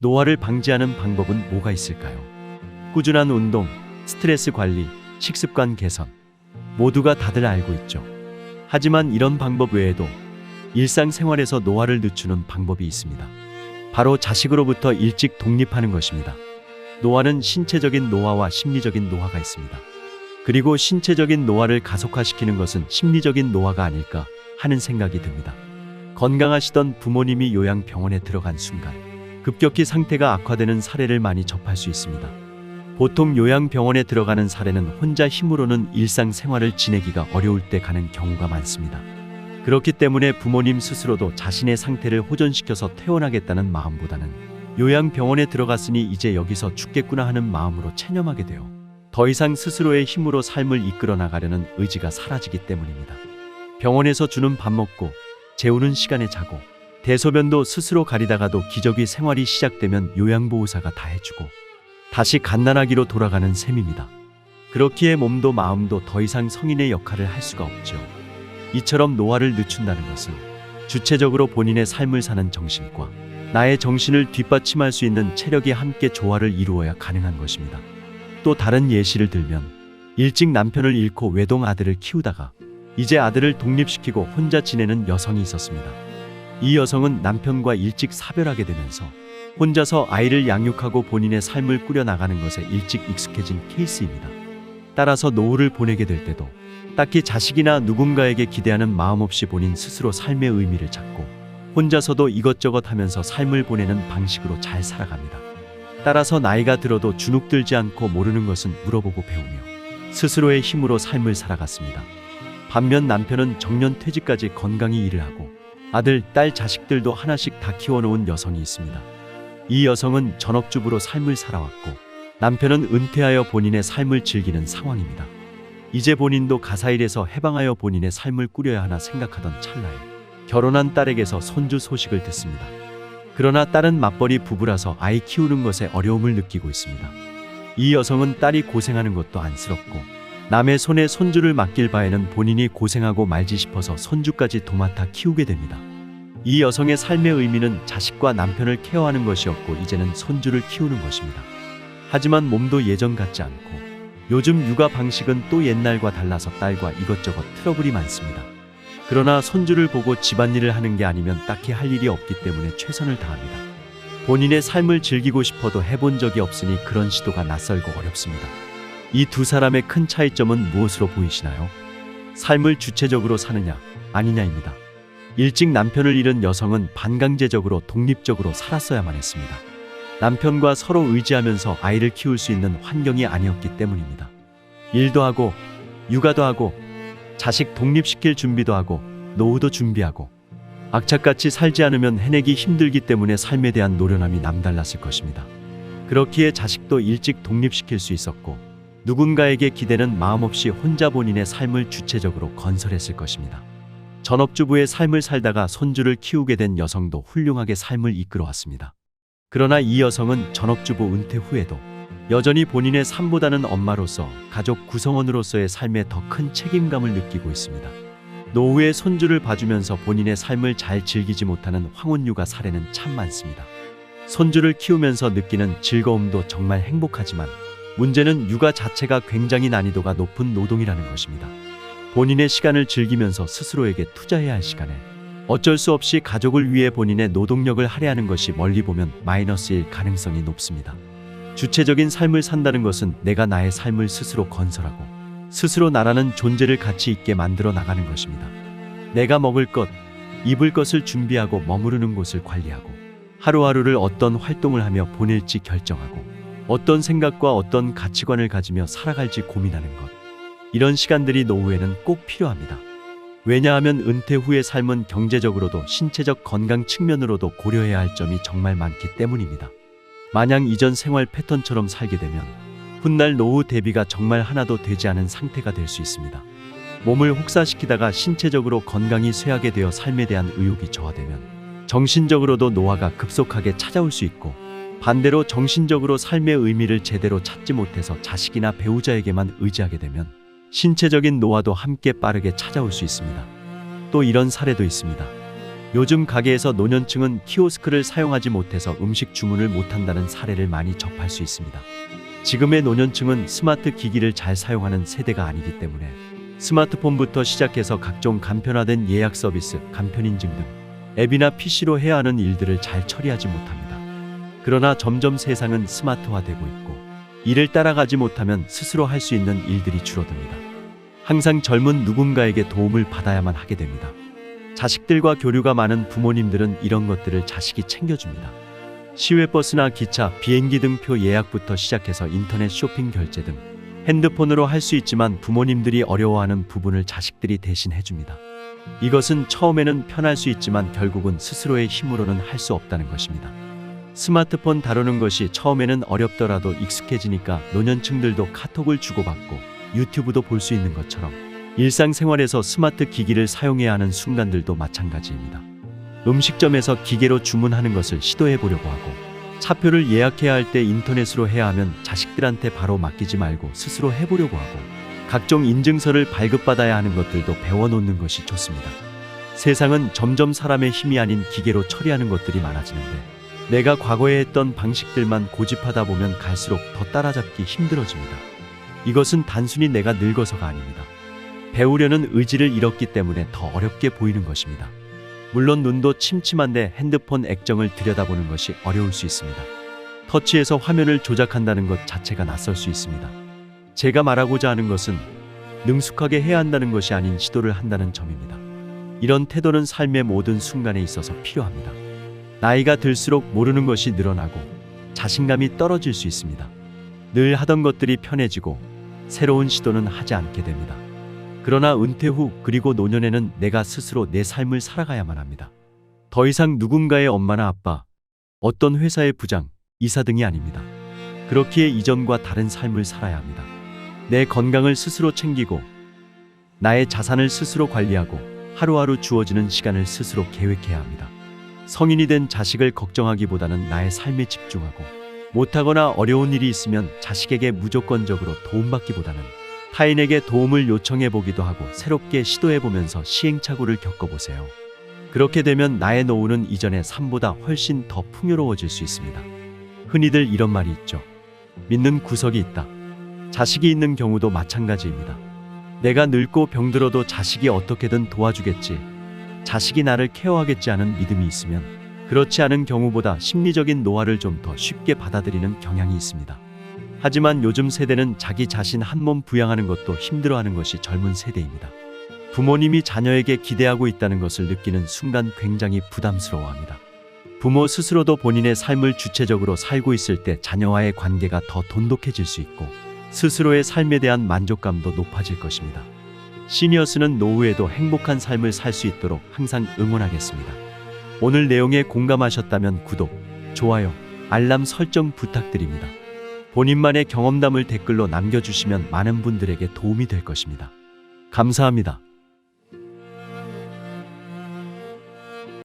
노화를 방지하는 방법은 뭐가 있을까요? 꾸준한 운동, 스트레스 관리, 식습관 개선. 모두가 다들 알고 있죠. 하지만 이런 방법 외에도 일상생활에서 노화를 늦추는 방법이 있습니다. 바로 자식으로부터 일찍 독립하는 것입니다. 노화는 신체적인 노화와 심리적인 노화가 있습니다. 그리고 신체적인 노화를 가속화시키는 것은 심리적인 노화가 아닐까 하는 생각이 듭니다. 건강하시던 부모님이 요양병원에 들어간 순간 급격히 상태가 악화되는 사례를 많이 접할 수 있습니다. 보통 요양병원에 들어가는 사례는 혼자 힘으로는 일상생활을 지내기가 어려울 때 가는 경우가 많습니다. 그렇기 때문에 부모님 스스로도 자신의 상태를 호전시켜서 퇴원하겠다는 마음보다는 요양병원에 들어갔으니 이제 여기서 죽겠구나 하는 마음으로 체념하게 되어 더 이상 스스로의 힘으로 삶을 이끌어 나가려는 의지가 사라지기 때문입니다. 병원에서 주는 밥 먹고 재우는 시간에 자고 대소변도 스스로 가리다가도 기저귀 생활이 시작되면 요양보호사가 다 해주고 다시 갓난아기로 돌아가는 셈입니다. 그렇기에 몸도 마음도 더 이상 성인의 역할을 할 수가 없죠. 이처럼 노화를 늦춘다는 것은 주체적으로 본인의 삶을 사는 정신과 나의 정신을 뒷받침할 수 있는 체력이 함께 조화를 이루어야 가능한 것입니다. 또 다른 예시를 들면 일찍 남편을 잃고 외동 아들을 키우다가 이제 아들을 독립시키고 혼자 지내는 여성이 있었습니다. 이 여성은 남편과 일찍 사별하게 되면서 혼자서 아이를 양육하고 본인의 삶을 꾸려나가는 것에 일찍 익숙해진 케이스입니다. 따라서 노후를 보내게 될 때도 딱히 자식이나 누군가에게 기대하는 마음 없이 본인 스스로 삶의 의미를 찾고 혼자서도 이것저것 하면서 삶을 보내는 방식으로 잘 살아갑니다. 따라서 나이가 들어도 주눅들지 않고 모르는 것은 물어보고 배우며 스스로의 힘으로 삶을 살아갔습니다. 반면 남편은 정년 퇴직까지 건강히 일을 하고 아들, 딸, 자식들도 하나씩 다 키워놓은 여성이 있습니다. 이 여성은 전업주부로 삶을 살아왔고 남편은 은퇴하여 본인의 삶을 즐기는 상황입니다. 이제 본인도 가사일에서 해방하여 본인의 삶을 꾸려야 하나 생각하던 찰나에 결혼한 딸에게서 손주 소식을 듣습니다. 그러나 딸은 맞벌이 부부라서 아이 키우는 것에 어려움을 느끼고 있습니다. 이 여성은 딸이 고생하는 것도 안쓰럽고 남의 손에 손주를 맡길 바에는 본인이 고생하고 말지 싶어서 손주까지 도맡아 키우게 됩니다. 이 여성의 삶의 의미는 자식과 남편을 케어하는 것이었고 이제는 손주를 키우는 것입니다. 하지만 몸도 예전 같지 않고 요즘 육아 방식은 또 옛날과 달라서 딸과 이것저것 트러블이 많습니다. 그러나 손주를 보고 집안일을 하는 게 아니면 딱히 할 일이 없기 때문에 최선을 다합니다. 본인의 삶을 즐기고 싶어도 해본 적이 없으니 그런 시도가 낯설고 어렵습니다. 이 두 사람의 큰 차이점은 무엇으로 보이시나요? 삶을 주체적으로 사느냐, 아니냐입니다. 일찍 남편을 잃은 여성은 반강제적으로 독립적으로 살았어야만 했습니다. 남편과 서로 의지하면서 아이를 키울 수 있는 환경이 아니었기 때문입니다. 일도 하고 육아도 하고 자식 독립시킬 준비도 하고 노후도 준비하고 악착같이 살지 않으면 해내기 힘들기 때문에 삶에 대한 노련함이 남달랐을 것입니다. 그렇기에 자식도 일찍 독립시킬 수 있었고 누군가에게 기대는 마음 없이 혼자 본인의 삶을 주체적으로 건설했을 것입니다. 전업주부의 삶을 살다가 손주를 키우게 된 여성도 훌륭하게 삶을 이끌어왔습니다. 그러나 이 여성은 전업주부 은퇴 후에도 여전히 본인의 삶보다는 엄마로서 가족 구성원으로서의 삶에 더 큰 책임감을 느끼고 있습니다. 노후에 손주를 봐주면서 본인의 삶을 잘 즐기지 못하는 황혼육아 사례는 참 많습니다. 손주를 키우면서 느끼는 즐거움도 정말 행복하지만 문제는 육아 자체가 굉장히 난이도가 높은 노동이라는 것입니다. 본인의 시간을 즐기면서 스스로에게 투자해야 할 시간에 어쩔 수 없이 가족을 위해 본인의 노동력을 할애하는 것이 멀리 보면 마이너스일 가능성이 높습니다. 주체적인 삶을 산다는 것은 내가 나의 삶을 스스로 건설하고 스스로 나라는 존재를 가치 있게 만들어 나가는 것입니다. 내가 먹을 것, 입을 것을 준비하고 머무르는 곳을 관리하고 하루하루를 어떤 활동을 하며 보낼지 결정하고 어떤 생각과 어떤 가치관을 가지며 살아갈지 고민하는 것. 이런 시간들이 노후에는 꼭 필요합니다. 왜냐하면 은퇴 후의 삶은 경제적으로도 신체적 건강 측면으로도 고려해야 할 점이 정말 많기 때문입니다. 마냥 이전 생활 패턴처럼 살게 되면 훗날 노후 대비가 정말 하나도 되지 않은 상태가 될 수 있습니다. 몸을 혹사시키다가 신체적으로 건강이 쇠하게 되어 삶에 대한 의욕이 저하되면 정신적으로도 노화가 급속하게 찾아올 수 있고 반대로 정신적으로 삶의 의미를 제대로 찾지 못해서 자식이나 배우자에게만 의지하게 되면 신체적인 노화도 함께 빠르게 찾아올 수 있습니다. 또 이런 사례도 있습니다. 요즘 가게에서 노년층은 키오스크를 사용하지 못해서 음식 주문을 못한다는 사례를 많이 접할 수 있습니다. 지금의 노년층은 스마트 기기를 잘 사용하는 세대가 아니기 때문에 스마트폰부터 시작해서 각종 간편화된 예약 서비스, 간편 인증 등 앱이나 PC로 해야 하는 일들을 잘 처리하지 못합니다. 그러나 점점 세상은 스마트화되고 있고 이를 따라가지 못하면 스스로 할 수 있는 일들이 줄어듭니다. 항상 젊은 누군가에게 도움을 받아야만 하게 됩니다. 자식들과 교류가 많은 부모님들은 이런 것들을 자식이 챙겨줍니다. 시외버스나 기차, 비행기 등 표 예약부터 시작해서 인터넷 쇼핑 결제 등 핸드폰으로 할 수 있지만 부모님들이 어려워하는 부분을 자식들이 대신 해줍니다. 이것은 처음에는 편할 수 있지만 결국은 스스로의 힘으로는 할 수 없다는 것입니다. 스마트폰 다루는 것이 처음에는 어렵더라도 익숙해지니까 노년층들도 카톡을 주고받고 유튜브도 볼 수 있는 것처럼 일상생활에서 스마트 기기를 사용해야 하는 순간들도 마찬가지입니다. 음식점에서 기계로 주문하는 것을 시도해 보려고 하고 차표를 예약해야 할 때 인터넷으로 해야 하면 자식들한테 바로 맡기지 말고 스스로 해보려고 하고 각종 인증서를 발급받아야 하는 것들도 배워놓는 것이 좋습니다. 세상은 점점 사람의 힘이 아닌 기계로 처리하는 것들이 많아지는데 내가 과거에 했던 방식들만 고집하다 보면 갈수록 더 따라잡기 힘들어집니다. 이것은 단순히 내가 늙어서가 아닙니다. 배우려는 의지를 잃었기 때문에 더 어렵게 보이는 것입니다. 물론 눈도 침침한데 핸드폰 액정을 들여다보는 것이 어려울 수 있습니다. 터치해서 화면을 조작한다는 것 자체가 낯설 수 있습니다. 제가 말하고자 하는 것은 능숙하게 해야 한다는 것이 아닌 시도를 한다는 점입니다. 이런 태도는 삶의 모든 순간에 있어서 필요합니다. 나이가 들수록 모르는 것이 늘어나고 자신감이 떨어질 수 있습니다. 늘 하던 것들이 편해지고 새로운 시도는 하지 않게 됩니다. 그러나 은퇴 후 그리고 노년에는 내가 스스로 내 삶을 살아가야만 합니다. 더 이상 누군가의 엄마나 아빠, 어떤 회사의 부장, 이사 등이 아닙니다. 그렇기에 이전과 다른 삶을 살아야 합니다. 내 건강을 스스로 챙기고 나의 자산을 스스로 관리하고 하루하루 주어지는 시간을 스스로 계획해야 합니다. 성인이 된 자식을 걱정하기보다는 나의 삶에 집중하고 못하거나 어려운 일이 있으면 자식에게 무조건적으로 도움받기보다는 타인에게 도움을 요청해 보기도 하고 새롭게 시도해 보면서 시행착오를 겪어보세요. 그렇게 되면 나의 노후는 이전의 삶보다 훨씬 더 풍요로워질 수 있습니다. 흔히들 이런 말이 있죠. 믿는 구석이 있다. 자식이 있는 경우도 마찬가지입니다. 내가 늙고 병들어도 자식이 어떻게든 도와주겠지, 자식이 나를 케어하겠지 하는 믿음이 있으면 그렇지 않은 경우보다 심리적인 노화를 좀 더 쉽게 받아들이는 경향이 있습니다. 하지만 요즘 세대는 자기 자신 한 몸 부양하는 것도 힘들어하는 것이 젊은 세대입니다. 부모님이 자녀에게 기대하고 있다는 것을 느끼는 순간 굉장히 부담스러워합니다. 부모 스스로도 본인의 삶을 주체적으로 살고 있을 때 자녀와의 관계가 더 돈독해질 수 있고 스스로의 삶에 대한 만족감도 높아질 것입니다. 시니어스는 노후에도 행복한 삶을 살 수 있도록 항상 응원하겠습니다. 오늘 내용에 공감하셨다면 구독, 좋아요, 알람 설정 부탁드립니다. 본인만의 경험담을 댓글로 남겨주시면 많은 분들에게 도움이 될 것입니다. 감사합니다.